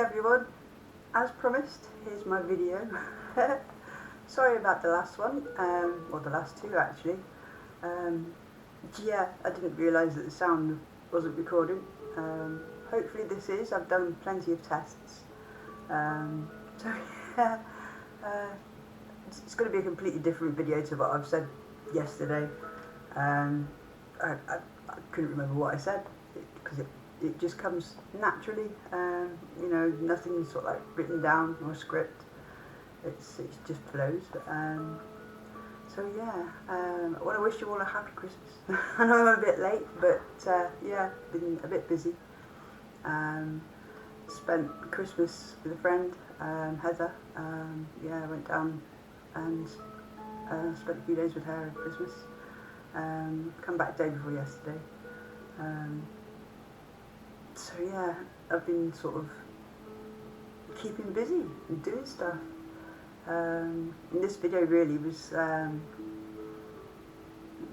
everyone, as promised, here's my video. Sorry about the last one, or the last two actually. Yeah, I didn't realise that the sound wasn't recording. Hopefully this is. I've done plenty of tests. So yeah, it's going to be a completely different video to what I've said yesterday. I couldn't remember what I said because it just comes naturally. You know, nothing's sort of like written down or script. It just flows. So yeah, I want to wish you all a happy Christmas. I know I'm a bit late, but yeah, been a bit busy. Spent Christmas with a friend, Heather. Yeah, I went down and spent a few days with her at Christmas. Come back the day before yesterday. So yeah, I've been sort of keeping busy and doing stuff. And this video really was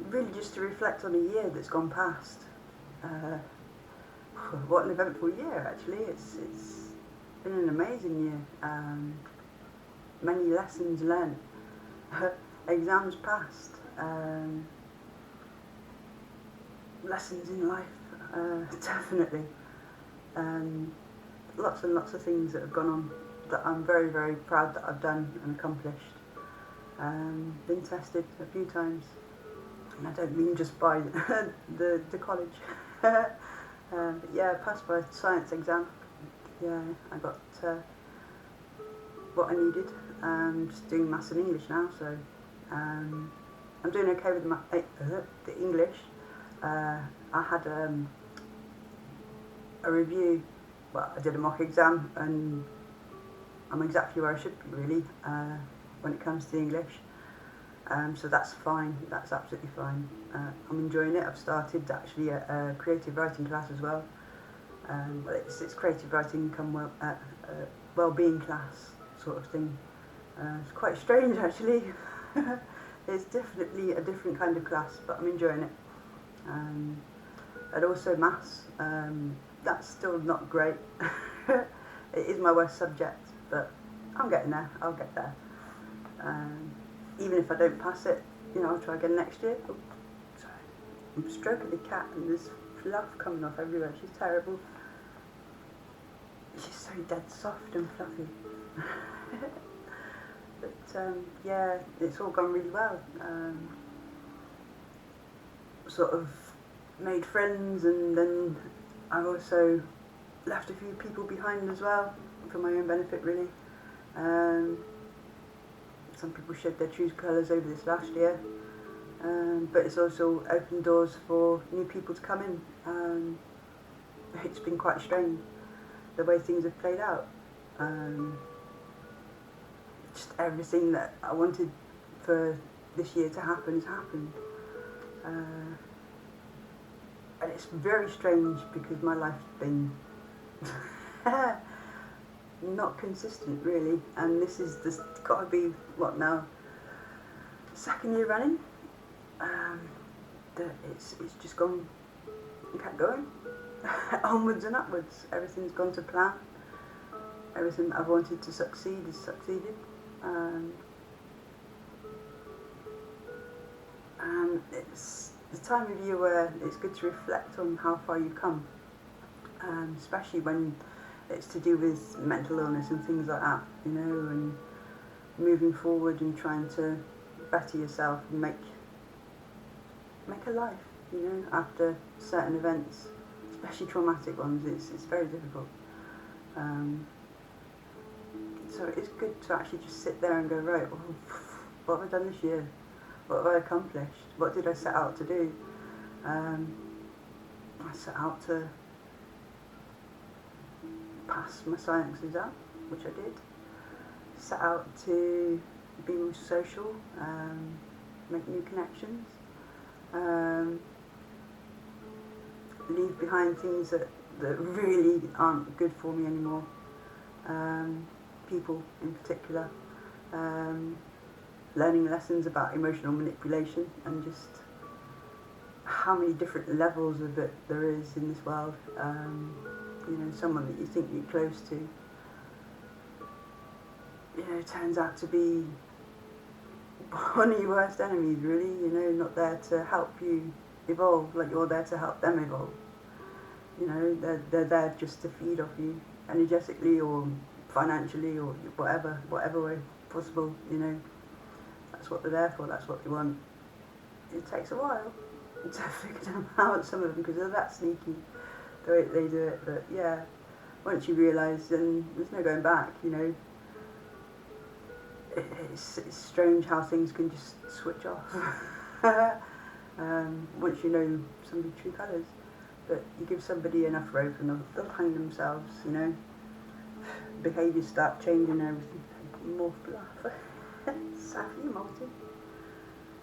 really just to reflect on a year that's gone past. What an eventful year actually. It's been an amazing year. Many lessons learned, exams passed, lessons in life, definitely. Lots and lots of things that have gone on that I'm very, very proud that I've done and accomplished. Been tested a few times, and I don't mean just by the college. But yeah, I passed my science exam. Yeah, I got what I needed. Just doing maths and English now, so I'm doing okay with the English. I had a review. Well, I did a mock exam, and I'm exactly where I should be really when it comes to English. So that's fine. That's absolutely fine. I'm enjoying it. I've started actually a creative writing class as well. Well, it's creative writing come well-being class sort of thing. It's quite strange actually. It's definitely a different kind of class, but I'm enjoying it. And also maths. That's still not great. It is my worst subject, but I'm getting there. I'll get there. Even if I don't pass it, you know, I'll try again next year. Oh, sorry. I'm stroking the cat and there's fluff coming off everywhere. She's terrible. She's so dead soft and fluffy. But yeah, it's all gone really well. Sort of made friends, and then I've also left a few people behind as well for my own benefit really. Some people shed their true colours over this last year, but it's also opened doors for new people to come in. It's been quite strange the way things have played out. Just everything that I wanted for this year to happen has happened. And it's very strange because my life's been not consistent really, and this is got to be what now, second year running. That it's just gone and kept going onwards and upwards. Everything's gone to plan. Everything that I've wanted to succeed has succeeded. And it's the time of year where it's good to reflect on how far you've come, especially when it's to do with mental illness and things like that, you know, and moving forward and trying to better yourself and make a life, you know, after certain events, especially traumatic ones. It's very difficult. So it's good to actually just sit there and go, right, well, what have I done this year? What have I accomplished? What did I set out to do? I set out to pass my science exam, which I did. Set out to be more social, make new connections, leave behind things that really aren't good for me anymore. People in particular. Learning lessons about emotional manipulation and just how many different levels of it there is in this world. You know, someone that you think you're close to you know, turns out to be one of your worst enemies, really, you know, not there to help you evolve, like you're there to help them evolve. You know, they're there just to feed off you, energetically or financially or whatever way possible, you know. That's what they're there for, that's what they want. It takes a while to figure them out, some of them, because they're that sneaky, the way they do it, but yeah, once you realise, then there's no going back, you know. It's strange how things can just switch off once you know somebody's true colours. But you give somebody enough rope and they'll hang themselves, you know. Behaviours start changing and everything. More bluff. Safi, Martin.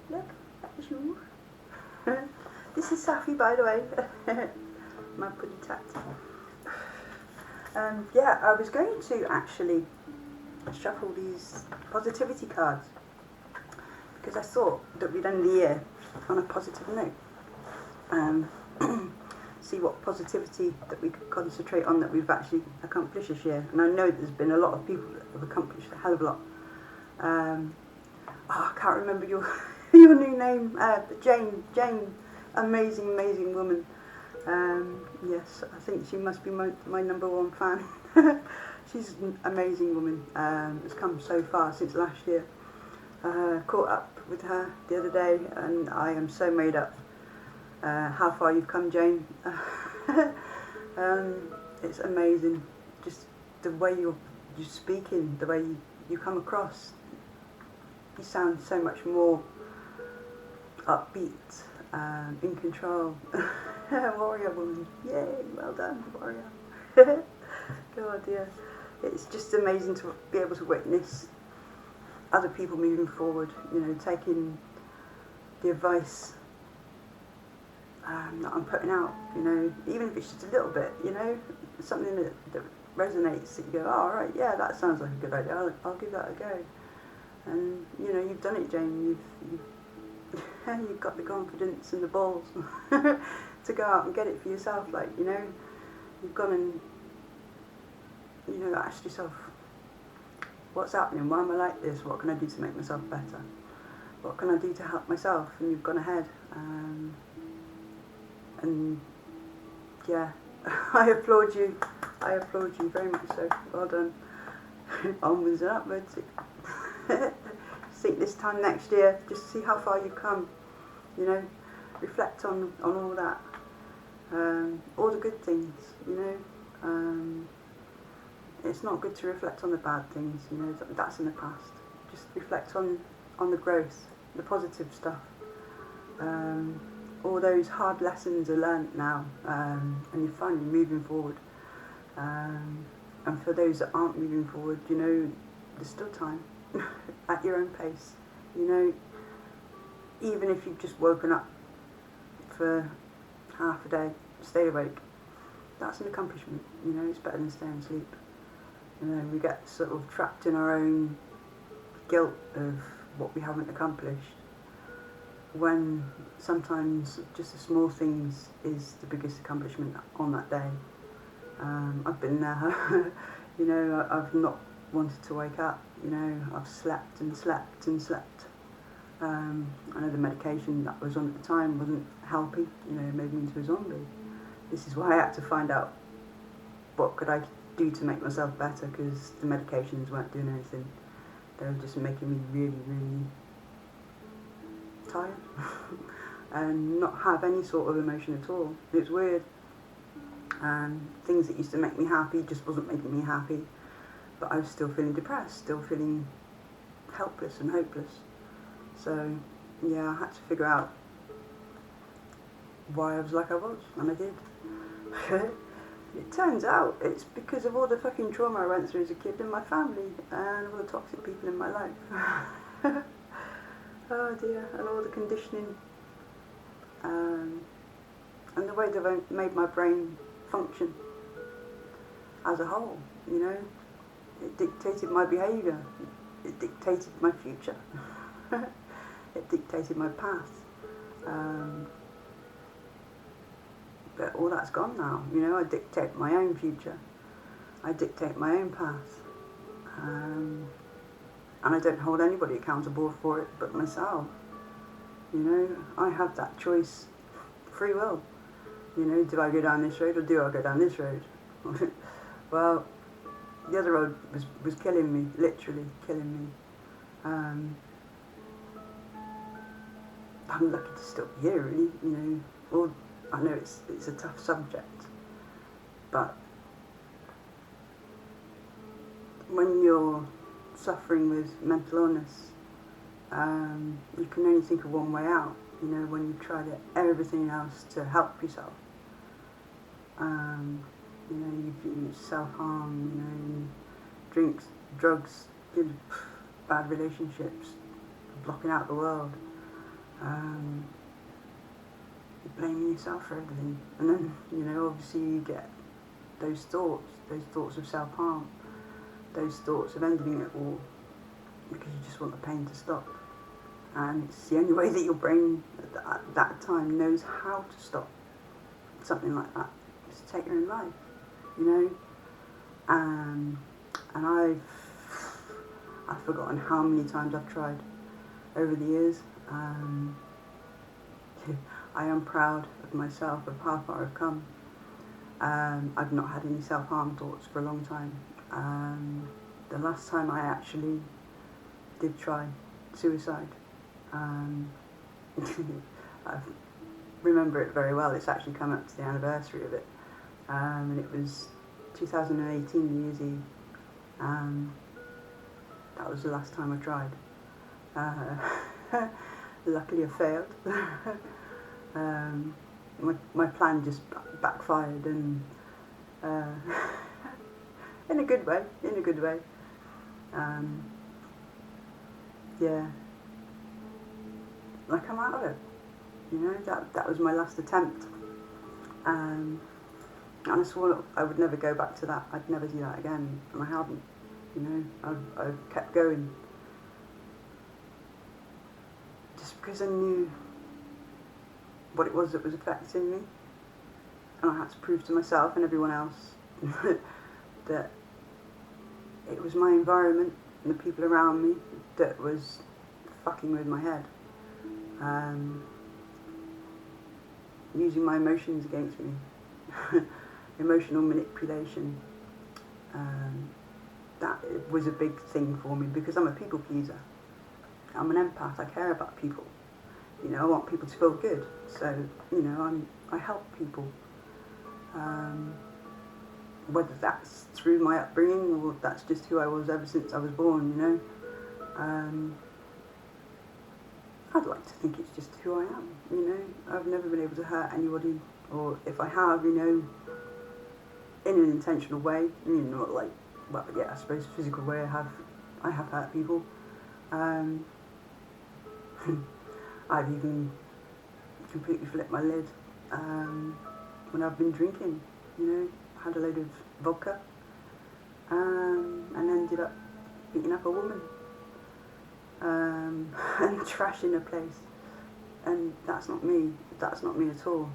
Look, that's you. This is Safi, by the way. My pretty tat. Yeah, I was going to actually shuffle these positivity cards because I thought that we'd end the year on a positive note. See what positivity that we could concentrate on that we've actually accomplished this year. And I know there's been a lot of people that have accomplished a hell of a lot. I can't remember your your new name, Jane, amazing woman. Yes, I think she must be my number one fan. She's an amazing woman. Has come so far since last year. Caught up with her the other day, and I am so made up. How far you've come, Jane. It's amazing. Just the way you're speaking, the way you come across. You sound so much more upbeat, in control. Warrior woman. Yay, well done, warrior. God, yeah. It's just amazing to be able to witness other people moving forward, you know, taking the advice that I'm putting out, you know, even if it's just a little bit, you know, something that resonates, that you go, oh, all right, yeah, that sounds like a good idea, I'll give that a go. And, you know, you've done it, Jane, you've got the confidence and the balls to go out and get it for yourself, like, you know, you've gone and, you know, asked yourself, what's happening, why am I like this, what can I do to make myself better, what can I do to help myself, and you've gone ahead, and yeah, I applaud you very much so, well done. Onwards and upwards. Think this time next year, just see how far you've come, you know, reflect on all that, all the good things, you know. It's not good to reflect on the bad things, you know, that's in the past. Just reflect on the growth, the positive stuff. All those hard lessons are learnt now, and you're finally moving forward. And for those that aren't moving forward, you know, there's still time, at your own pace. You know, even if you've just woken up for half a day, stay awake, that's an accomplishment, you know, it's better than staying asleep. You know, we get sort of trapped in our own guilt of what we haven't accomplished, when sometimes just the small things is the biggest accomplishment on that day. I've been there, you know, I've not wanted to wake up, you know, I've slept and slept and slept. I know the medication that I was on at the time wasn't helping, you know, it made me into a zombie. This is why I had to find out what could I do to make myself better, because the medications weren't doing anything. They were just making me really tired and not have any sort of emotion at all. It was weird. Things that used to make me happy just wasn't making me happy, but I was still feeling depressed, still feeling helpless and hopeless. So yeah, I had to figure out why I was like I was, and I did. It turns out it's because of all the fucking trauma I went through as a kid in my family and all the toxic people in my life. Oh dear, and all the conditioning, and the way they've made my brain function as a whole, you know. It dictated my behaviour, it dictated my future, it dictated my path. But all that's gone now, you know. I dictate my own future, I dictate my own path. And I don't hold anybody accountable for it but myself. You know, I have that choice, free will. You know, do I go down this road or do I go down this road? Well, the other road was killing me, literally killing me. I'm lucky to still be here, really. You know, well, I know it's a tough subject, but when you're suffering with mental illness, you can only think of one way out. You know, when you've tried everything else to help yourself. You know, you've used self-harm, you know, drinks, drugs, bad relationships, blocking out the world. You're blaming yourself for everything. And then, you know, obviously you get those thoughts of self-harm, those thoughts of ending it all because you just want the pain to stop. And it's the only way that your brain at that time knows how to stop something like that. Just take your own life, you know. And I've forgotten how many times I've tried over the years. I am proud of myself, of how far I've come. I've not had any self-harm thoughts for a long time. The last time I actually did try suicide, I remember it very well. It's actually come up to the anniversary of it, and it was 2018, New Year's Eve. That was the last time I tried. Luckily I failed. My plan just backfired, and in a good way. Yeah, I come out of it. You know, that was my last attempt. And I swore I would never go back to that. I'd never do that again, and I haven't. You know, I've kept going. Just because I knew what it was that was affecting me, and I had to prove to myself and everyone else that it was my environment and the people around me that was fucking with my head, using my emotions against me, emotional manipulation. That was a big thing for me because I'm a people pleaser. I'm an empath. I care about people. You know, I want people to feel good. So, you know, I help people. Whether that's through my upbringing or that's just who I was ever since I was born, you know. I'd like to think it's just who I am, you know. I've never been able to hurt anybody, or if I have, you know, in an intentional way, you know, not like, well, yeah, I suppose physical way I have hurt people. I've even completely flipped my lid when I've been drinking, you know. Had a load of vodka and ended up beating up a woman and trashing a place. And that's not me at all.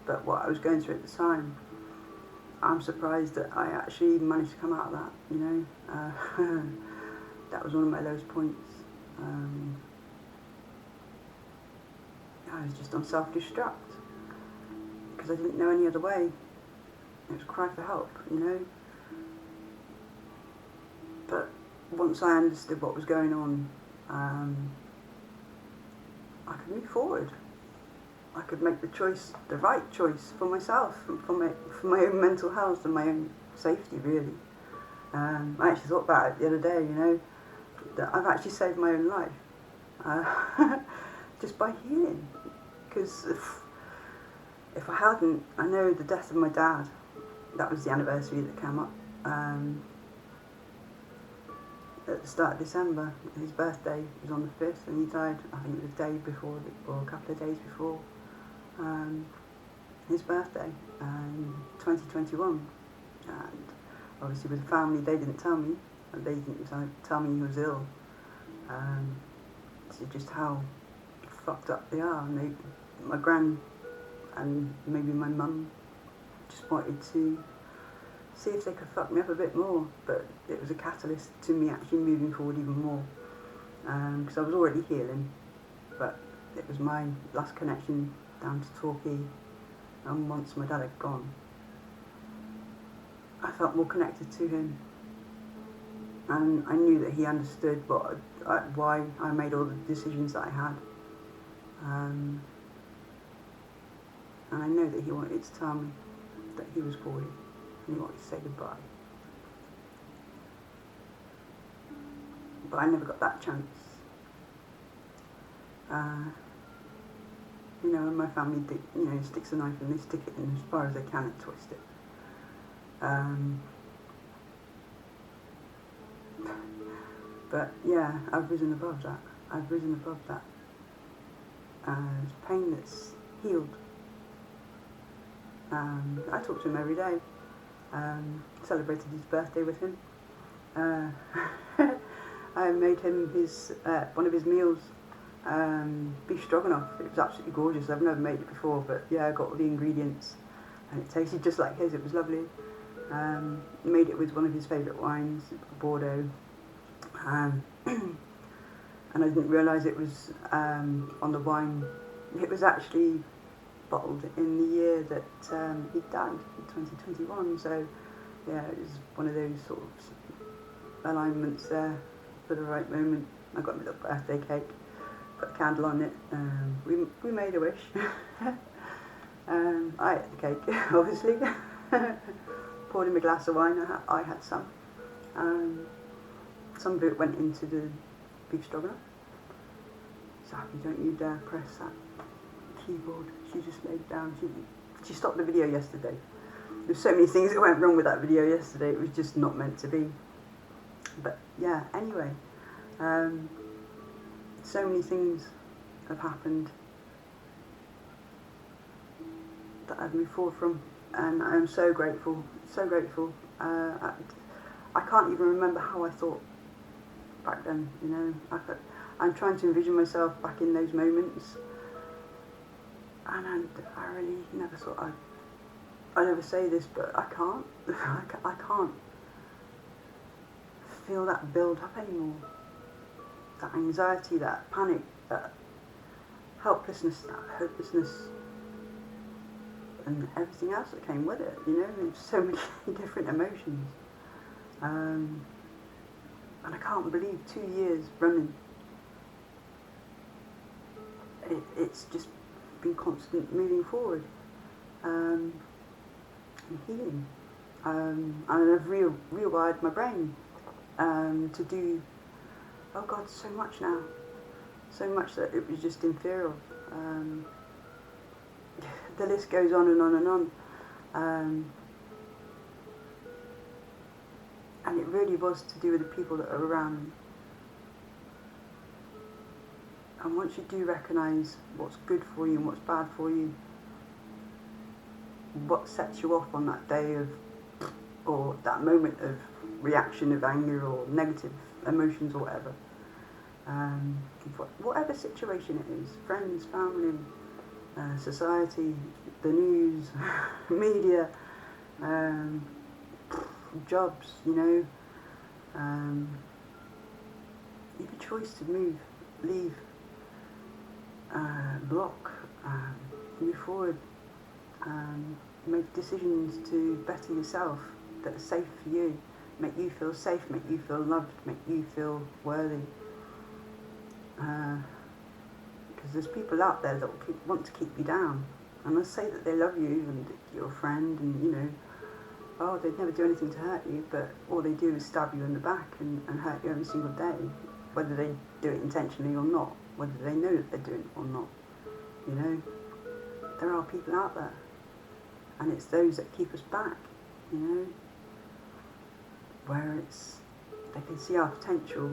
But what I was going through at the time, I'm surprised that I actually managed to come out of that, you know. That was one of my lowest points. I was just on self-destruct because I didn't know any other way. It was a cry for help, you know. But once I understood what was going on, I could move forward. I could make the choice, the right choice for myself, for my own mental health and my own safety, really. I actually thought about it the other day, you know, that I've actually saved my own life just by healing. Because if I hadn't, I know the death of my dad, that was the anniversary that came up at the start of December. His birthday was on the 5th and he died, I think it was a day before, or a couple of days before his birthday in 2021. And obviously with the family, they didn't tell me, they didn't tell me he was ill. It's just how fucked up they are. And my gran and maybe my mum just wanted to see if they could fuck me up a bit more, but it was a catalyst to me actually moving forward even more. because I was already healing, but it was my last connection down to Torquay, and once my dad had gone, I felt more connected to him, and I knew that he understood why I made all the decisions that I had, and I know that he wanted to tell me that he was poorly, and he wanted to say goodbye. But I never got that chance. And my family sticks a knife and they stick it in as far as they can and twist it. But yeah, I've risen above that. It's pain that's healed. I talk to him every day. Celebrated his birthday with him. I made him one of his meals, beef stroganoff. It was absolutely gorgeous. I've never made it before, but yeah, I got all the ingredients and it tasted just like his. It was lovely. Made it with one of his favourite wines, Bordeaux. And I didn't realise it was on the wine. It was actually bottled in the year that he died, in 2021. So yeah, it was one of those sort of alignments there for the right moment. I got my little birthday cake, put a candle on it. We made a wish. I ate the cake, obviously. Poured him a glass of wine. I had some. Some of it went into the beef stroganoff. Zappy, don't you dare press that keyboard. She just laid it down. She stopped the video yesterday. There's so many things that went wrong with that video yesterday. It was just not meant to be. But yeah, anyway, so many things have happened that I've moved forward from, and I'm so grateful, so grateful. I can't even remember how I thought back then, I'm trying to envision myself back in those moments, and I really never thought I never say this, but I can't. I can't feel that build up anymore. That anxiety, that panic, that helplessness, that hopelessness, and everything else that came with it. There's so many different emotions. And I can't believe 2 years running. It's just been constant moving forward. And healing. And I've rewired my brain to do, oh God, so much now. So much that it was just in fear of. The list goes on and on and on. And it really was to do with the people that are around me. And once you do recognise what's good for you and what's bad for you, what sets you off on that day or that moment of reaction of anger or negative emotions or whatever, whatever situation it is, friends, family, society, the news, media, jobs, you have a choice to move, leave, block, move forward, make decisions to better yourself that are safe for you, make you feel safe, make you feel loved, make you feel worthy. Because there's people out there that want to keep you down, and they'll say that they love you and you're a friend, and oh, they'd never do anything to hurt you, but all they do is stab you in the back and hurt you every single day, whether they do it intentionally or not, whether they know that they're doing it or not. There are people out there, and it's those that keep us back, where they can see our potential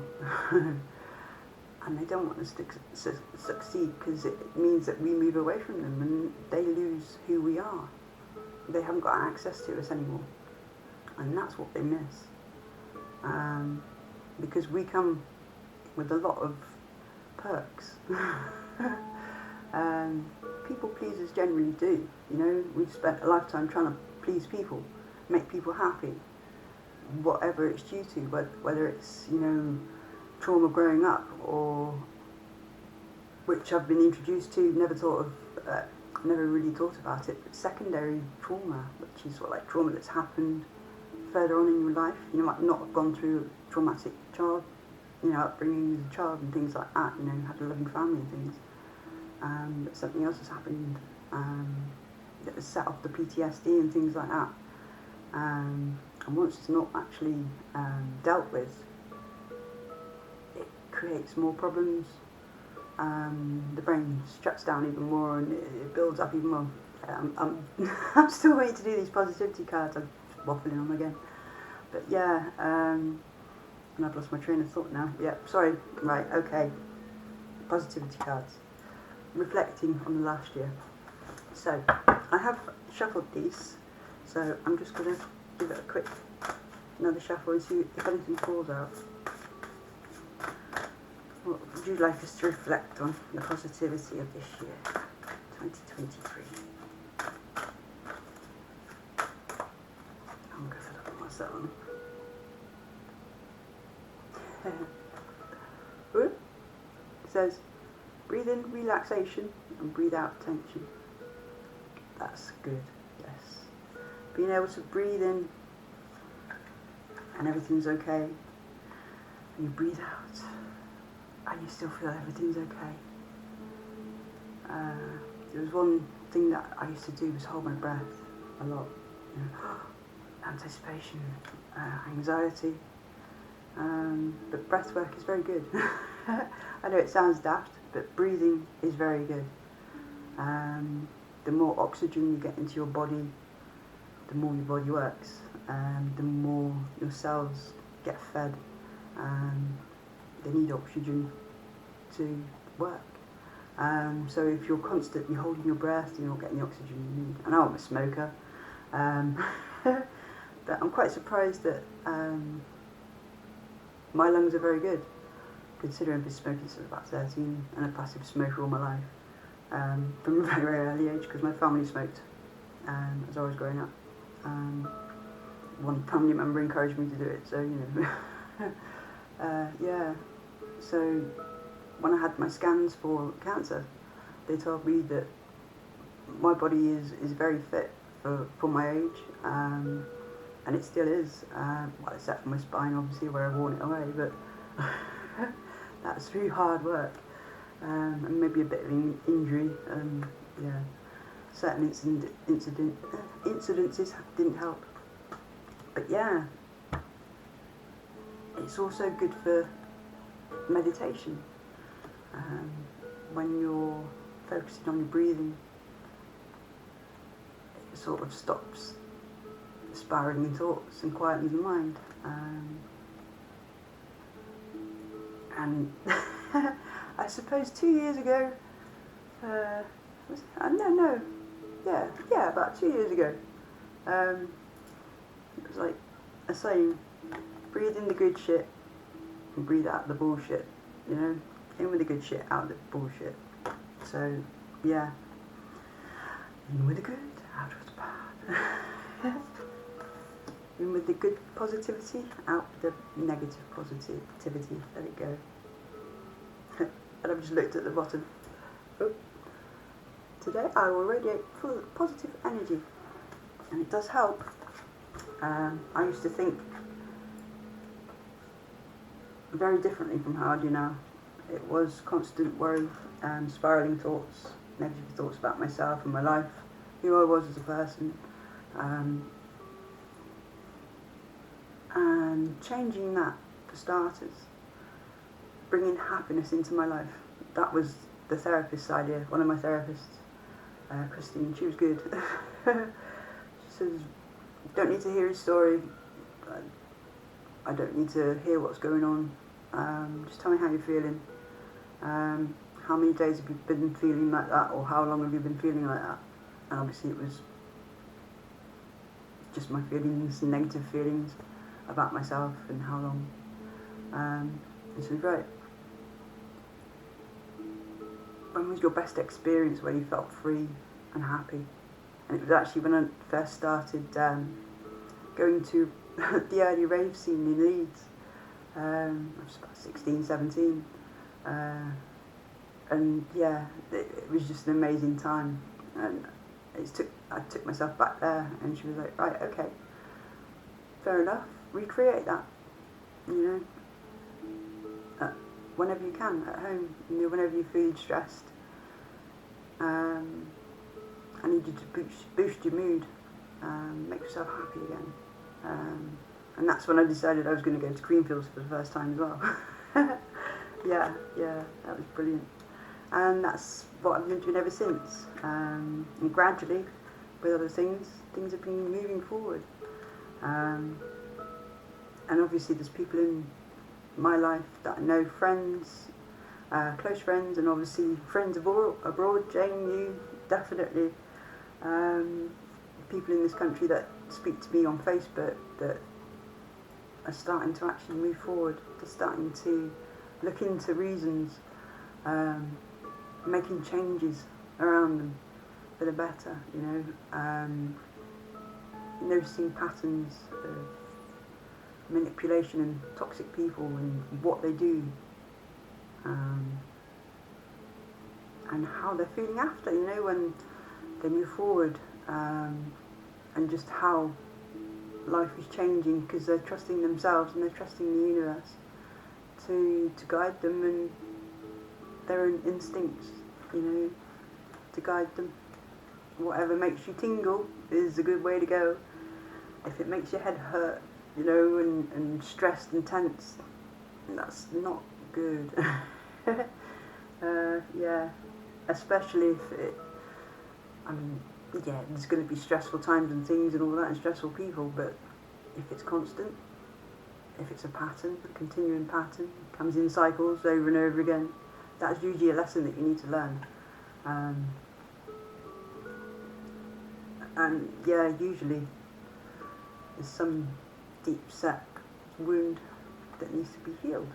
and they don't want us to succeed, because it means that we move away from them and they lose who we are. They haven't got access to us anymore, and that's what they miss, because we come with a lot of perks. People pleasers generally do, we've spent a lifetime trying to please people, make people happy, whatever it's due to, whether it's trauma growing up, or which I've been introduced to, never really thought about it, but secondary trauma, which is like trauma that's happened further on in your life. You might not have gone through a traumatic child, upbringing as a child and things like that, had a loving family and things, but something else has happened that has set off the PTSD and things like that. And once it's not actually dealt with, it creates more problems. The brain shuts down even more and it builds up even more. I'm still waiting to do these positivity cards. I'm waffling on again. But yeah, and I've lost my train of thought now. Yeah, sorry. Right, okay. Positivity cards. Reflecting on the last year. So, I have shuffled these, so I'm just going to give it another shuffle and see if anything falls out. What would you like us to reflect on the positivity of this year, 2023? I'm going to look at myself. It says, breathe in relaxation and breathe out tension. That's good, yes. Being able to breathe in and everything's okay, and you breathe out and you still feel everything's okay. There was one thing that I used to do was hold my breath a lot. Anticipation, anxiety, but breath work is very good. I know it sounds daft, but breathing is very good. The more oxygen you get into your body, the more your body works, the more your cells get fed. They need oxygen to work. So if you're constantly holding your breath, you're not getting the oxygen you need. I know I'm a smoker, but I'm quite surprised that my lungs are very good, considering I've been smoking since about 13 and a passive smoker all my life. From a very, very early age, because my family smoked as I was growing up. One family member encouraged me to do it, so yeah. So when I had my scans for cancer, they told me that my body is very fit for my age, and it still is. Well, except for my spine, obviously, where I've worn it away, but that's through hard work. And maybe a bit of injury, yeah. Certain incidences didn't help. But yeah, it's also good for meditation. When you're focusing on your breathing, it sort of stops spiralling in thoughts and quietens the mind. And I suppose 2 years ago, about 2 years ago, it was like a saying, breathe in the good shit and breathe out the bullshit, in with the good shit, out with the bullshit. So, yeah, in with the good, out with the bad. In with the good positivity, out with the negative positivity, let it go. And I've just looked at the bottom. Oh. Today I will radiate full of positive energy, and it does help. I used to think very differently from how I do now. It was constant worry, spiralling thoughts, negative thoughts about myself and my life, who I was as a person, and changing that for starters, bringing happiness into my life. That was the therapist's idea, one of my therapists, Christine. She was good. She says, don't need to hear his story, I don't need to hear what's going on, just tell me how you're feeling. How many days have you been feeling like that, or how long have you been feeling like that? And obviously it was just my feelings, negative feelings about myself and how long. And she was great. When was your best experience where you felt free and happy? And it was actually when I first started going to the early rave scene in Leeds. I was about 16, 17. And yeah, it was just an amazing time. And I took myself back there, and she was like, right, okay, fair enough, recreate that, you know, whenever you can, at home, you know, whenever you feel stressed. I need you to boost your mood, make yourself happy again. And that's when I decided I was going to go to Greenfields for the first time as well. yeah, that was brilliant. And that's what I've been doing ever since. And gradually, with other things have been moving forward. And obviously there's people in my life that I know, friends, close friends, and obviously friends abroad, Jane, you, definitely. People in this country that speak to me on Facebook that are starting to actually move forward. They're starting to look into reasons, making changes around them for the better, you know, noticing patterns of manipulation and toxic people and what they do, and how they're feeling after, you know, when they move forward, and just how life is changing because they're trusting themselves and they're trusting the universe to guide them and their own instincts, you know, to guide them. Whatever makes you tingle is a good way to go. If it makes your head hurt, you know, and stressed and tense, that's not good. Yeah, especially if it, I mean, yeah, there's going to be stressful times and things and all that and stressful people, but if it's constant, if it's a pattern, a continuing pattern, comes in cycles over and over again, that's usually a lesson that you need to learn. And yeah, usually there's some deep set wound that needs to be healed.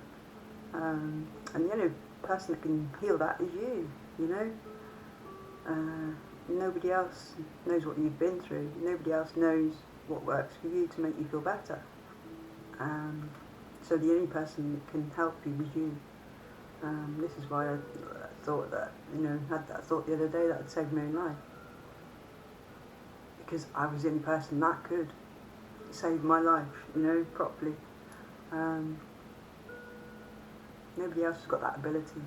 And the only person that can heal that is you, you know. Nobody else knows what you've been through. Nobody else knows what works for you to make you feel better. So the only person that can help you is you. This is why I thought that, you know, had that thought the other day that I'd save my own life. Because I was the only person that could save my life, you know, properly. Nobody else has got that ability.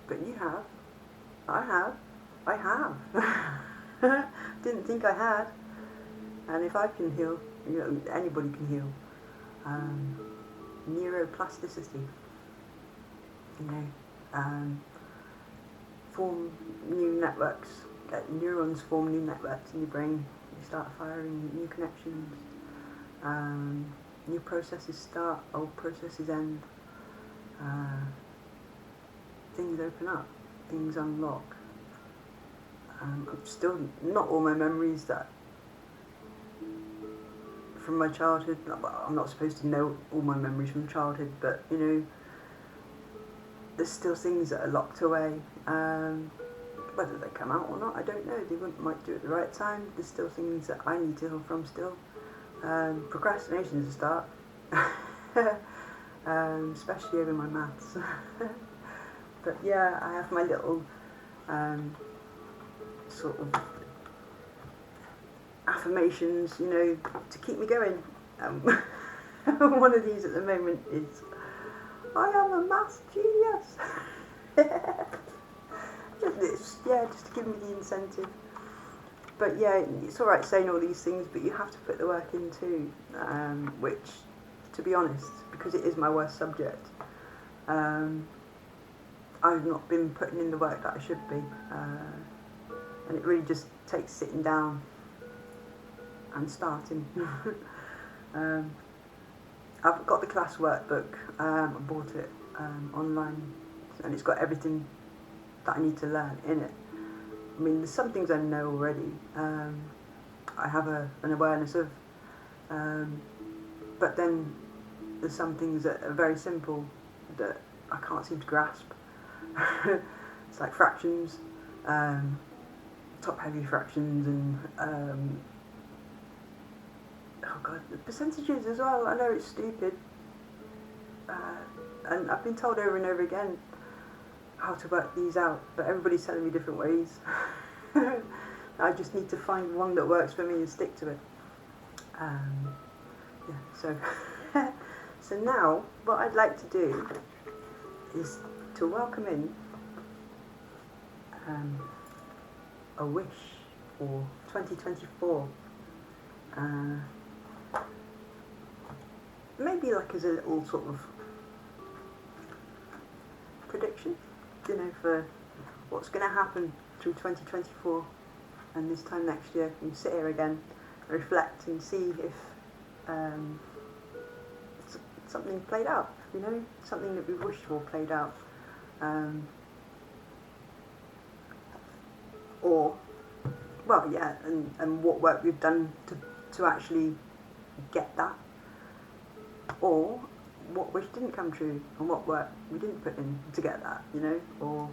But you have. I have. Didn't think I had. And if I can heal, you know, anybody can heal. Neuroplasticity, you know, form new networks, neurons form new networks in your brain, you start firing new connections, new processes start, old processes end, things open up, things unlock. Still not all my memories that from my childhood. I'm not supposed to know all my memories from childhood, but you know, there's still things that are locked away. Whether they come out or not, I don't know. They might do it at the right time. There's still things that I need to heal from still. Procrastination is a start, especially over my maths. But yeah, I have my little sort of affirmations, you know, to keep me going. One of these at the moment is, I am a maths genius. Just to give me the incentive. But yeah, it's alright saying all these things, but you have to put the work in too, which, to be honest, because it is my worst subject, I've not been putting in the work that I should be, and it really just takes sitting down and starting. I've got the class workbook, I bought it online, and it's got everything that I need to learn in it. I mean, there's some things I know already, I have an awareness of, but then there's some things that are very simple that I can't seem to grasp. It's like fractions, top-heavy fractions, and oh god, the percentages as well. I know it's stupid, and I've been told over and over again how to work these out, but everybody's telling me different ways. I just need to find one that works for me and stick to it. Yeah, so so now what I'd like to do is to welcome in a wish for 2024. Maybe like as a little sort of prediction, you know, for what's going to happen through 2024 and this time next year. We can sit here again, reflect and see if something played out, you know, something that we wished for played out. Or, well, yeah, and what work we've done to actually get that. Or what wish didn't come true, and what work we didn't put in to get that, you know, or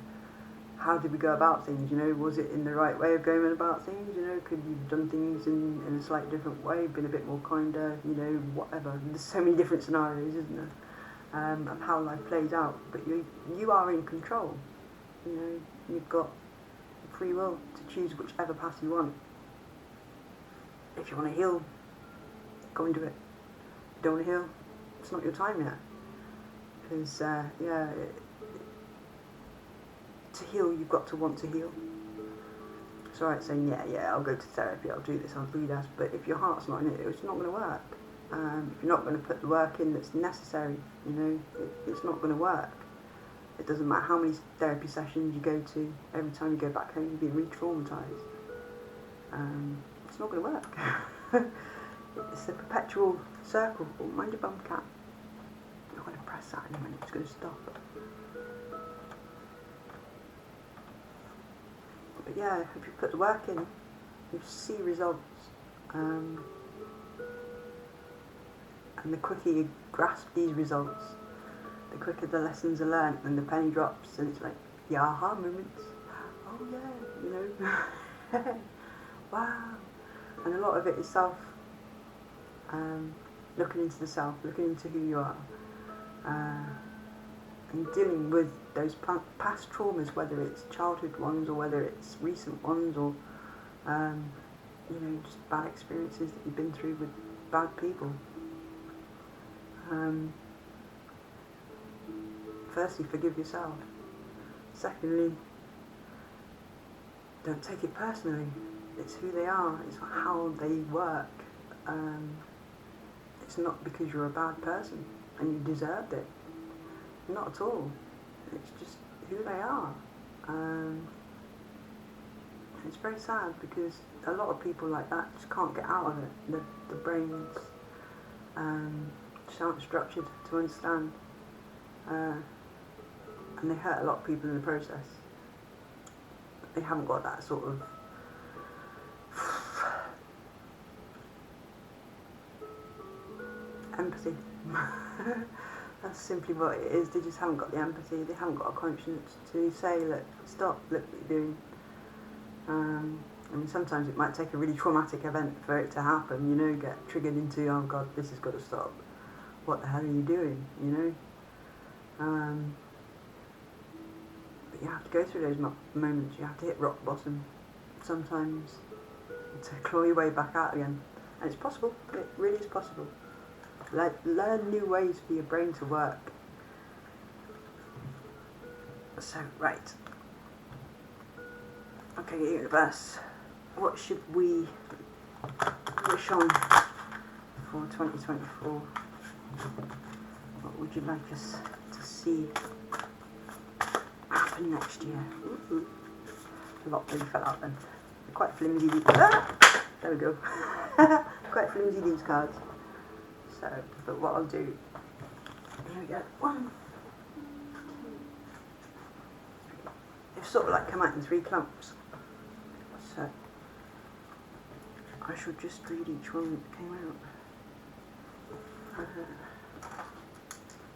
how did we go about things, you know, was it in the right way of going about things, you know, could you have done things in a slightly different way, been a bit more kinder, you know, whatever. There's so many different scenarios, isn't there, of how life plays out, but you are in control, you know, you've got free will to choose whichever path you want. If you want to heal, go and do it. If you don't want to heal, it's not your time yet, because to heal you've got to want to heal. It's alright saying yeah I'll go to therapy, I'll do this, I'll do that, but if your heart's not in it, it's not going to work. If you're not going to put the work in that's necessary, you know, it's not going to work. It doesn't matter how many therapy sessions you go to, every time you go back home you're being re-traumatised. It's not going to work. It's a perpetual circle. Oh, mind your bum, cat. I'm going to press that in a minute, it's going to stop. But yeah, if you put the work in, you see results. And the quicker you grasp these results, the quicker the lessons are learnt and the penny drops, and it's like the aha moments. Oh yeah, you know. Wow. And a lot of it is self, looking into the self, looking into who you are, and dealing with those past traumas, whether it's childhood ones or whether it's recent ones, or you know, just bad experiences that you've been through with bad people. Firstly, forgive yourself. Secondly, don't take it personally. It's who they are, it's how they work. It's not because you're a bad person and you deserved it. Not at all. It's just who they are. It's very sad because a lot of people like that just can't get out of it. The brains just aren't structured to understand. And they hurt a lot of people in the process. They haven't got that sort of empathy. That's simply what it is. They just haven't got the empathy. They haven't got a conscience to say, look, stop, look what you're doing. I mean, sometimes it might take a really traumatic event for it to happen, you know, get triggered into, oh God, this has got to stop. What the hell are you doing, you know? But you have to go through those moments. You have to hit rock bottom sometimes to claw your way back out again. And it's possible. It really is possible. Learn new ways for your brain to work. So, right. Okay, universe. What should we wish on for 2024? What would you like us to see happen next year? Ooh. A lot really fell out then. They're quite flimsy. There we go. Quite flimsy, these cards. So, but what I'll do, here we go. 1, 2. They've sort of like come out in 3 clumps. So, I shall just read each one that came out.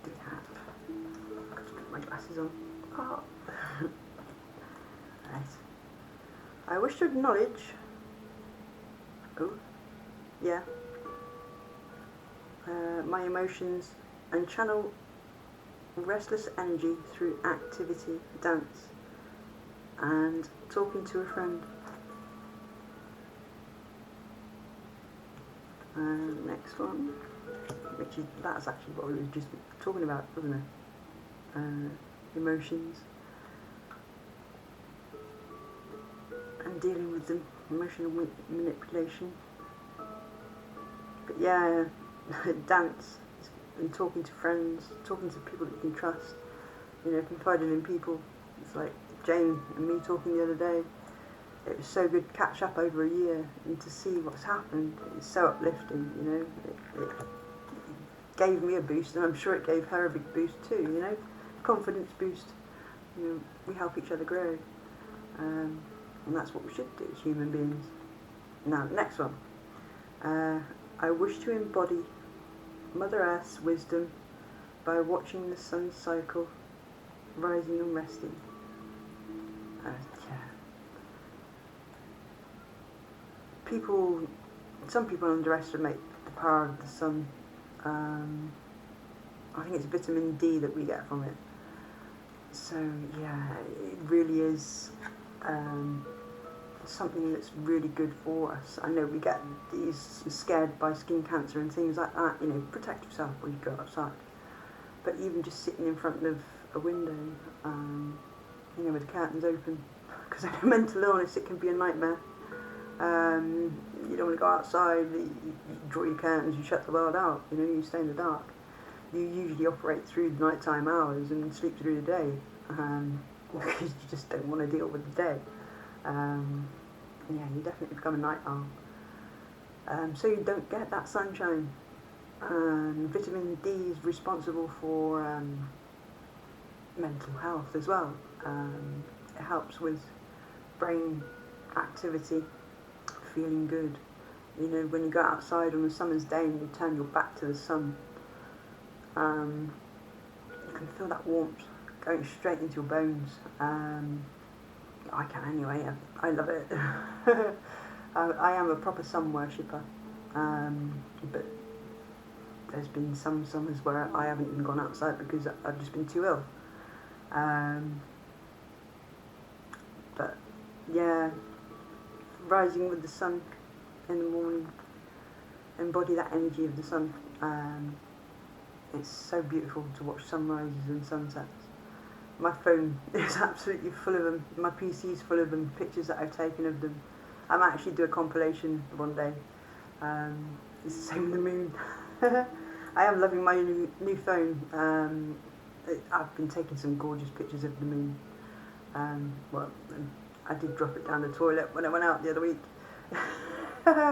Decap. Got to put my glasses on. Oh. Right. I wish to acknowledge. Oh, yeah. My emotions and channel restless energy through activity, dance, and talking to a friend. And next one, that's actually what we were just talking about, wasn't it? Emotions and dealing with them, emotional manipulation. But yeah, dance and talking to friends, talking to people that you can trust, confiding in people. It's like Jane and me talking the other day. It was so good to catch up over a year and to see what's happened. It's so uplifting, It gave me a boost, and I'm sure it gave her a big boost too, confidence boost. We help each other grow, and that's what we should do as human beings. Now, next one. I wish to embody Mother Earth's wisdom by watching the sun's cycle, rising and resting. Some people underestimate the power of the sun. I think it's vitamin D that we get from it. So yeah, it really is something that's really good for us. I know we get scared by skin cancer and things like that. Protect yourself when you go outside. But even just sitting in front of a window, with the curtains open, because of mental illness, it can be a nightmare. You don't want to go outside, you draw your curtains, you shut the world out, you stay in the dark. You usually operate through the nighttime hours and sleep through the day, because you just don't want to deal with the day. You definitely become a night owl. So you don't get that sunshine. Vitamin D is responsible for mental health as well. It helps with brain activity, feeling good. When you go outside on a summer's day and you turn your back to the sun, you can feel that warmth going straight into your bones. I can anyway. I love it. I am a proper sun worshipper, but there's been some summers where I haven't even gone outside because I've just been too ill. But yeah, rising with the sun in the morning, embody that energy of the sun. It's so beautiful to watch sunrises and sunsets. My phone is absolutely full of them. My PC is full of them, pictures that I've taken of them. I might actually do a compilation one day. It's the same with the moon. I am loving my new phone. I've been taking some gorgeous pictures of the moon. I did drop it down the toilet when I went out the other week,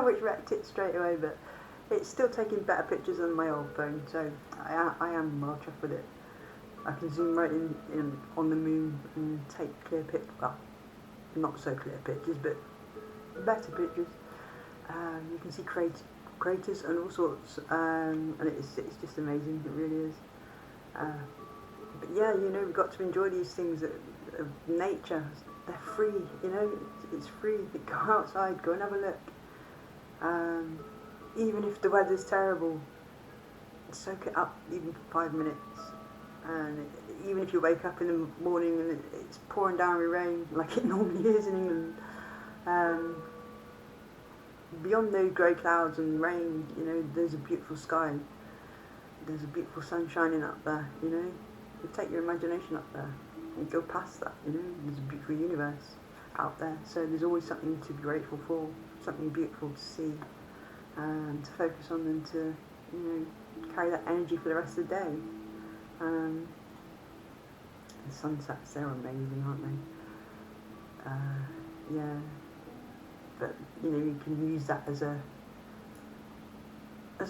which wrecked it straight away, but it's still taking better pictures than my old phone, so I am well chuffed with it. I can zoom right in on the moon and take clear pictures, well, not so clear pictures, but better pictures. You can see craters and all sorts, and it's just amazing, it really is. But yeah, we've got to enjoy these things of nature. They're free, it's free. Go outside, go and have a look. Even if the weather's terrible, soak it up even for 5 minutes. And even if you wake up in the morning and it's pouring down with rain, like it normally is in England, beyond those grey clouds and rain, there's a beautiful sky. There's a beautiful sun shining up there, You take your imagination up there and go past that, There's a beautiful universe out there. So there's always something to be grateful for, something beautiful to see, and to focus on, and to, carry that energy for the rest of the day. The sunsets, they're amazing, aren't they? Yeah. But, you can use that as a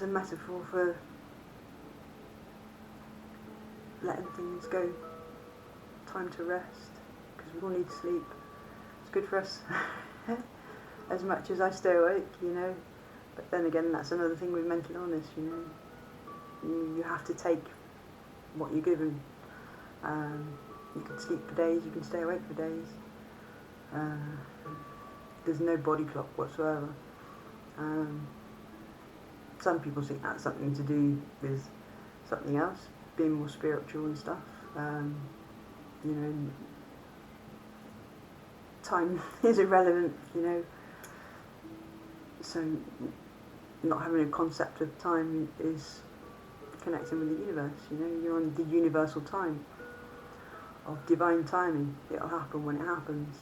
metaphor for letting things go, time to rest, because we all need sleep. It's good for us, as much as I stay awake, But then again, that's another thing with mental illness, You have to take what you're given. You can sleep for days, you can stay awake for days. There's no body clock whatsoever. Some people think that's something to do with something else. being more spiritual and stuff. You know, time is irrelevant, you know, so not having a concept of time is connecting with the universe, you know, you're on the universal time of divine timing. It'll happen when it happens.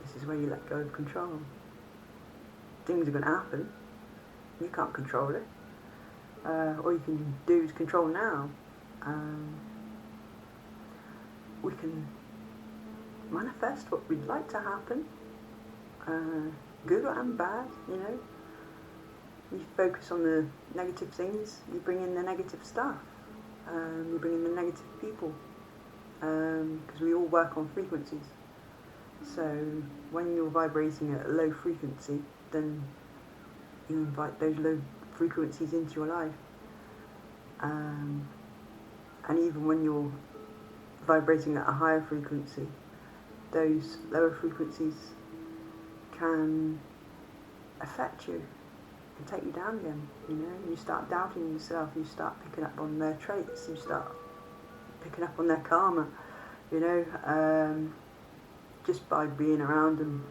This is where you let go of control. Things are going to happen. You can't control it. All you can do is control now. We can manifest what we'd like to happen, good and bad, you know. You focus on the negative things, you bring in the negative stuff, you bring in the negative people, because we all work on frequencies. So when you're vibrating at a low frequency, then you invite those low frequencies into your life. And even when you're vibrating at a higher frequency, those lower frequencies can affect you and take you down again, you know. You start doubting yourself, you start picking up on their traits, you start picking up on their karma, you know, just by being around them.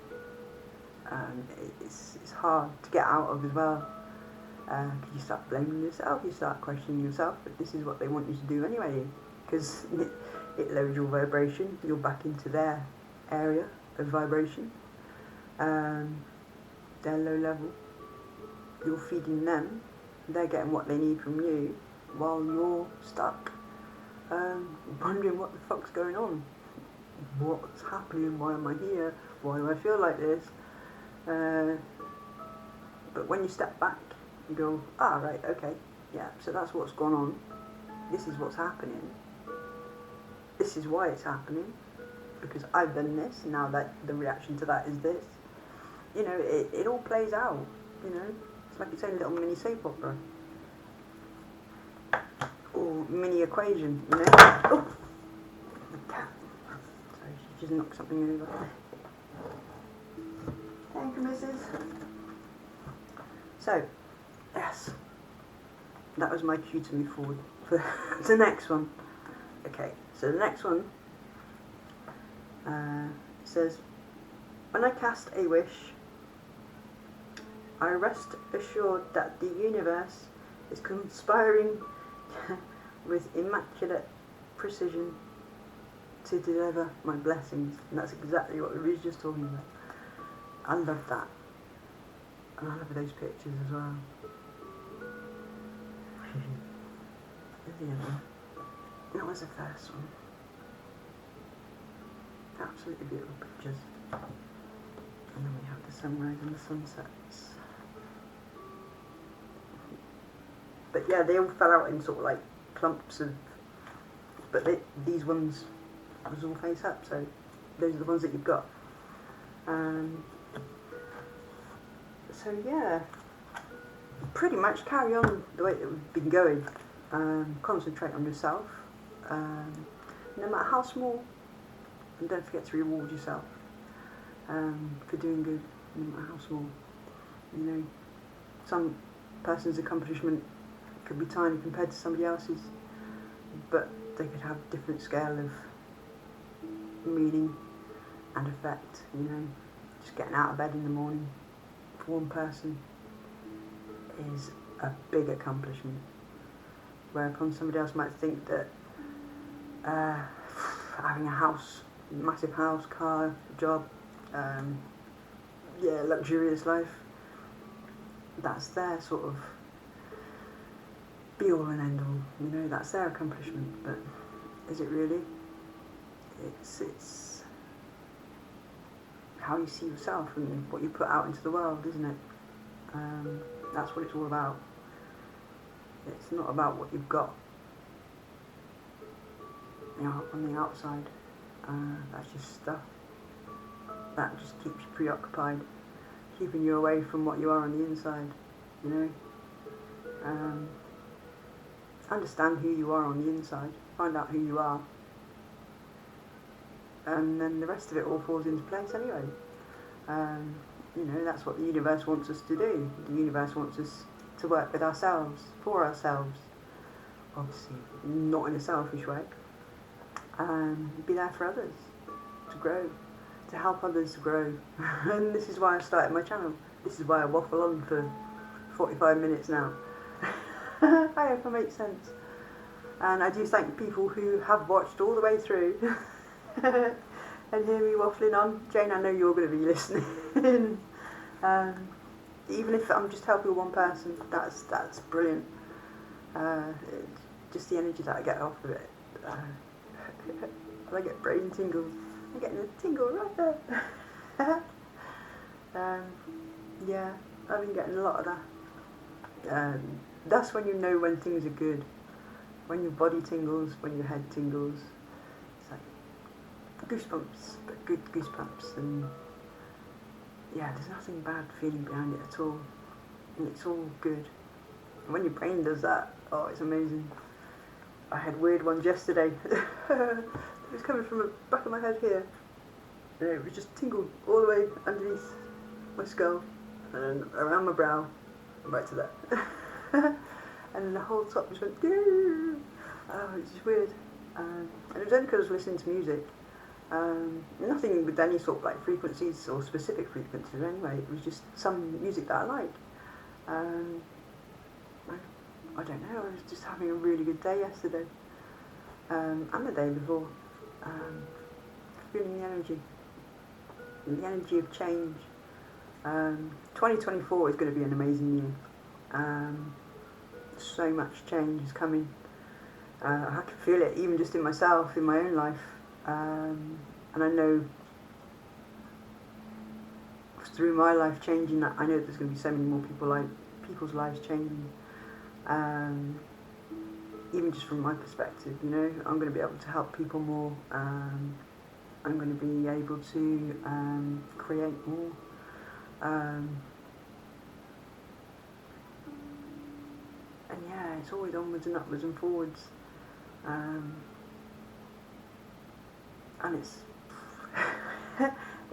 It's hard to get out of as well, because you start blaming yourself, you start questioning yourself, but this is what they want you to do anyway, because it lowers your vibration, you're back into their area of vibration, their low level, you're feeding them, they're getting what they need from you, while you're stuck, wondering what the fuck's going on, what's happening, why am I here, why do I feel like this, but when you step back, you go, right, okay, yeah, so that's what's gone on, this is what's happening, this is why it's happening, because I've done this, now that the reaction to that is this, you know, it all plays out, you know, it's like its own little mini soap opera, or mini equation, you know. Oh, the cat, sorry, she just knocked something over. Thank you, Mrs. So, yes, that was my cue to move forward for the next one. Okay, so the next one says, when I cast a wish, I rest assured that the universe is conspiring with immaculate precision to deliver my blessings. And that's exactly what we were just talking about. I love that. And I love those pictures as well. There's the other one. That was the first one. Absolutely beautiful pictures. And then we have the sunrise and the sunsets. But yeah, they all fell out in sort of like clumps of, but these ones was all face up, so those are the ones that you've got. So yeah, pretty much carry on the way that we've been going. Concentrate on yourself, no matter how small, and don't forget to reward yourself for doing good, no matter how small. You know, some person's accomplishment could be tiny compared to somebody else's, but they could have a different scale of meaning and effect. You know, just getting out of bed in the morning for one person is a big accomplishment, whereupon somebody else might think that having a house, massive house, car, job, luxurious life, that's their sort of be all and end all, you know, that's their accomplishment. But is it really? It's how you see yourself and what you put out into the world, isn't it? That's what it's all about. It's not about what you've got, you know, on the outside. That's just stuff. That just keeps you preoccupied, keeping you away from what you are on the inside, you know. Understand who you are on the inside, find out who you are, and then the rest of it all falls into place anyway. You know, that's what the universe wants us to do. The universe wants us to work with ourselves, for ourselves, obviously not in a selfish way. Be there for others to grow, to help others to grow. And this is why I started my channel. This is why I waffle on for 45 minutes now. I hope that makes sense. And I do thank people who have watched all the way through and hear me waffling on. Jane, I know you're going to be listening. Even if I'm just helping one person, that's brilliant. Just the energy that I get off of it. I get brain tingles. I'm getting a tingle right there. Yeah, I've been getting a lot of that. That's when you know when things are good. When your body tingles, when your head tingles. It's like goosebumps, but good goosebumps. And yeah, there's nothing bad feeling behind it at all. And it's all good. And when your brain does that, oh, it's amazing. I had weird ones yesterday. It was coming from the back of my head here. And it was just tingled all the way underneath my skull and around my brow, right to there. And then the whole top just went, oh, it's just weird. And it was only because I was listening to music. Nothing with any sort of like frequencies or specific frequencies anyway. It was just some music that I like. I don't know, I was just having a really good day yesterday. And the day before. Feeling the energy of change. 2024 is going to be an amazing year. So much change is coming. I can feel it even just in myself, in my own life. And I know through my life changing, I know there's going to be so many more people's lives changing. Even just from my perspective, you know, I'm going to be able to help people more. I'm going to be able to create more. And yeah, it's always onwards and upwards and forwards. And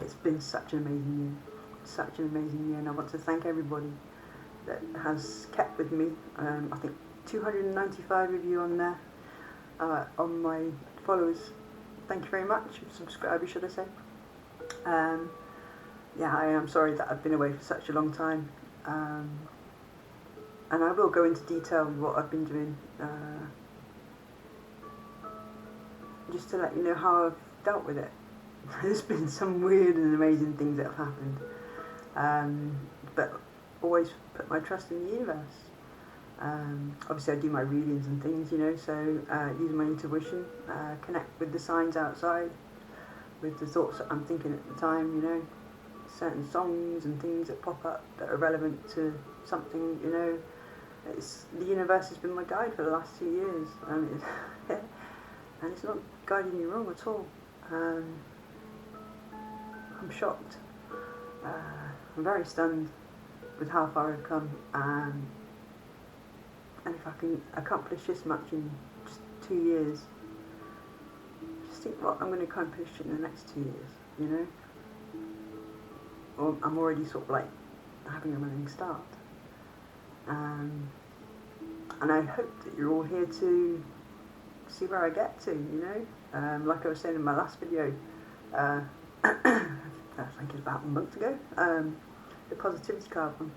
it's been such an amazing year, and I want to thank everybody that has kept with me. I think 295 of you on there, on my followers. Thank you very much, subscribers should I say. Yeah, I am sorry that I've been away for such a long time. And I will go into detail with what I've been doing, just to let you know how I've dealt with it. There's been some weird and amazing things that have happened, but always put my trust in the universe. Obviously I do my readings and things, you know, so use my intuition, connect with the signs outside, with the thoughts that I'm thinking at the time, you know, certain songs and things that pop up that are relevant to something, you know. The universe has been my guide for the last 2 years, and it's not guiding you wrong at all. I'm shocked. I'm very stunned with how far I've come, and if I can accomplish this much in just 2 years, just think what I'm going to accomplish in the next 2 years, you know. Well, I'm already sort of like having a running start. And I hope that you're all here to see where I get to, you know. Like I was saying in my last video, I think it was about a month ago, the positivity card one.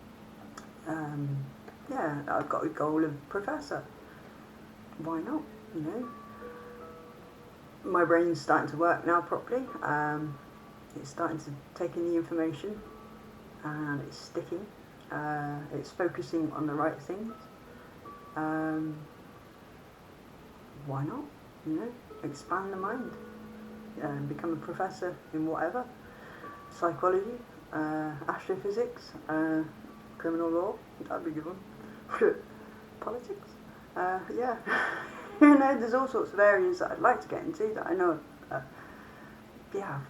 Yeah, I've got a goal of professor. Why not, you know? My brain's starting to work now properly. It's starting to take in the information, and it's sticking. It's focusing on the right things. Why not? You know, expand the mind. Become a professor in whatever. Psychology, astrophysics, criminal law. That'd be a good one. Politics. Yeah. You know, there's all sorts of areas that I'd like to get into that I know. Yeah,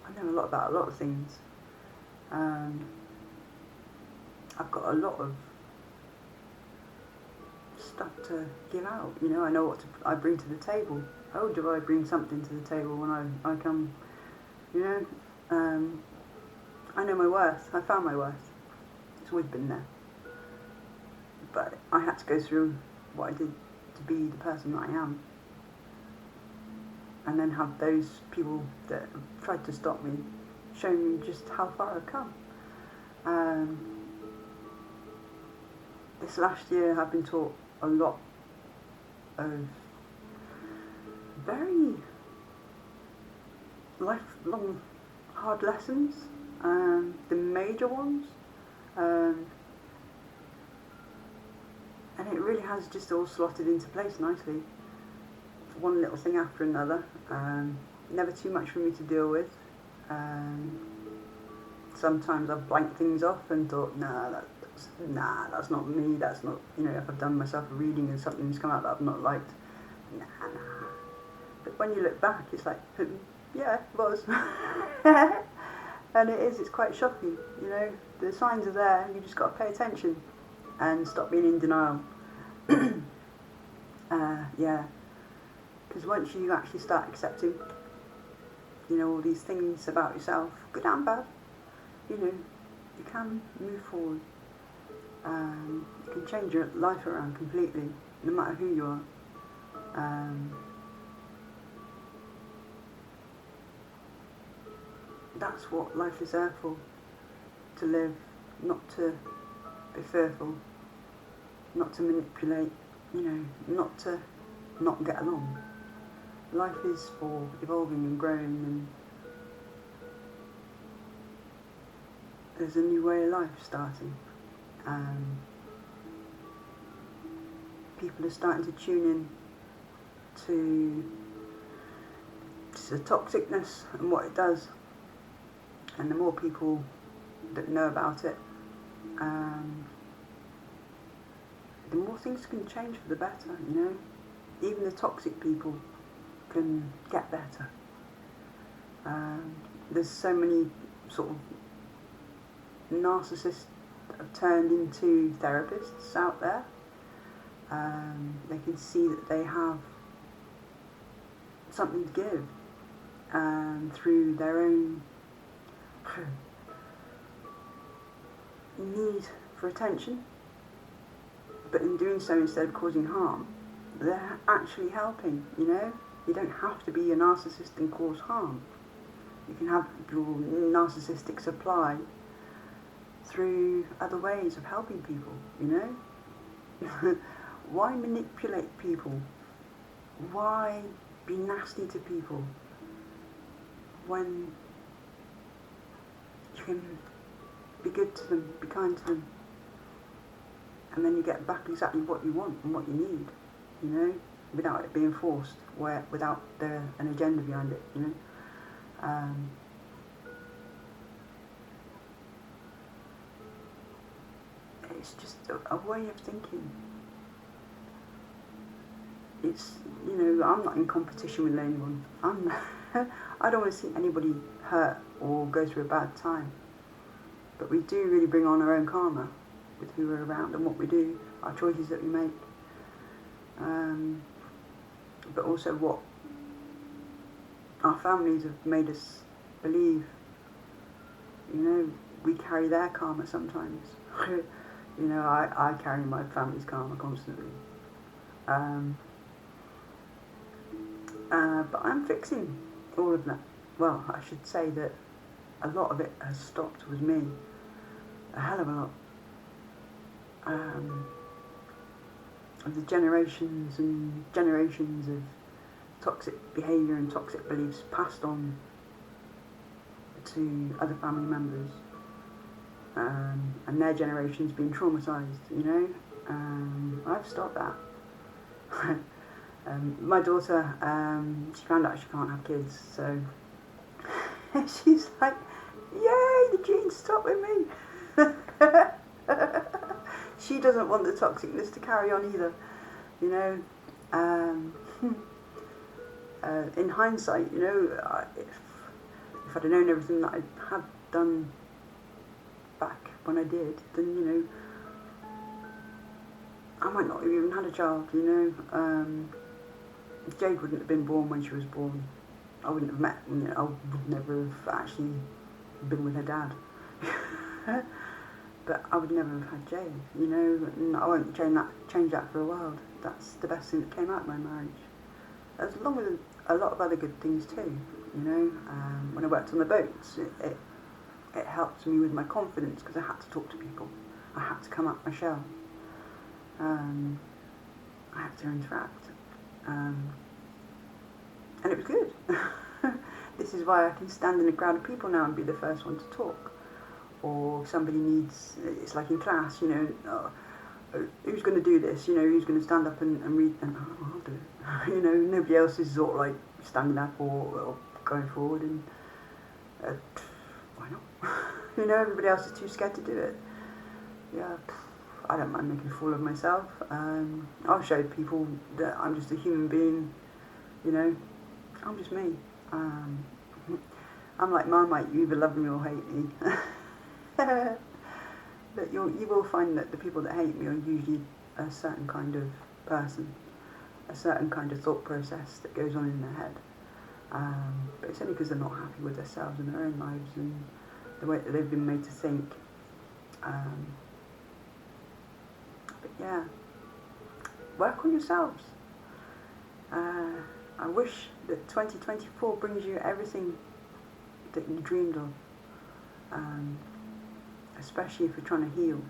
I know a lot about a lot of things. I've got a lot of stuff to give out, you know. I know what I bring to the table. Oh, do I bring something to the table when I come, you know. I know my worth. I found my worth. It's always been there. But I had to go through what I did to be the person that I am. And then have those people that have tried to stop me show me just how far I've come. This last year I've been taught a lot of very lifelong hard lessons, the major ones, and it really has just all slotted into place nicely. One little thing after another, never too much for me to deal with. Sometimes I've blanked things off and thought, that's not me, that's not, if I've done myself a reading and something's come out that I've not liked, nah. But when you look back, it's like, yeah, it was. And it's quite shocking, the signs are there, you just got to pay attention and stop being in denial. Yeah, because once you actually start accepting, all these things about yourself, good and bad, you can move forward. You can change your life around completely, no matter who you are. That's what life is there for, to live, not to be fearful, not to manipulate, not to not get along. Life is for evolving and growing, and there's a new way of life starting. People are starting to tune in to the toxicness and what it does. And the more people that know about it, the more things can change for the better, Even the toxic people can get better. There's so many sort of narcissists that have turned into therapists out there. They can see that they have something to give, through their own need for attention, but in doing so, instead of causing harm, they're actually helping. You don't have to be a narcissist and cause harm. You can have your narcissistic supply through other ways of helping people, Why manipulate people? Why be nasty to people when you can be good to them, be kind to them, and then you get back exactly what you want and what you need, without it being forced, without an agenda behind it, It's just a way of thinking. It's, I'm not in competition with anyone. I don't want to see anybody hurt or go through a bad time. But we do really bring on our own karma with who we're around and what we do, our choices that we make. But also what our families have made us believe. We carry their karma sometimes. I carry my family's karma constantly. But I'm fixing all of that. Well, I should say that a lot of it has stopped with me. A hell of a lot. Of the generations and generations of toxic behaviour and toxic beliefs passed on to other family members. And their generation's been traumatised, I've stopped that. My daughter, she found out she can't have kids, so she's like, yay, the genes stop with me. She doesn't want the toxicness to carry on either, in hindsight, if I'd have known everything that I had done back when I did, then, I might not have even had a child, Jade wouldn't have been born when she was born. I wouldn't have met, I would never have actually been with her dad. but I would never have had Jay, you know, and I won't change that for a world. That's the best thing that came out of my marriage. As long as a lot of other good things too, you know. When I worked on the boats, it helped me with my confidence because I had to talk to people. I had to come out my shell. I had to interact. And it was good. This is why I can stand in a crowd of people now and be the first one to talk. Or somebody needs, it's like in class, you know, who's going to do this, you know, who's going to stand up and read, and I'll do it. You know, nobody else is sort of like standing up or going forward, and why not? You know, everybody else is too scared to do it. Yeah, I don't mind making a fool of myself. I'll show people that I'm just a human being, you know, I'm just me. I'm like Marmite, you either love me or hate me. But you will find that the people that hate me are usually a certain kind of person, a certain kind of thought process that goes on in their head. But it's only because they're not happy with themselves and their own lives and the way that they've been made to think. But yeah, work on yourselves. I wish that 2024 brings you everything that you dreamed of, especially if you're trying to heal.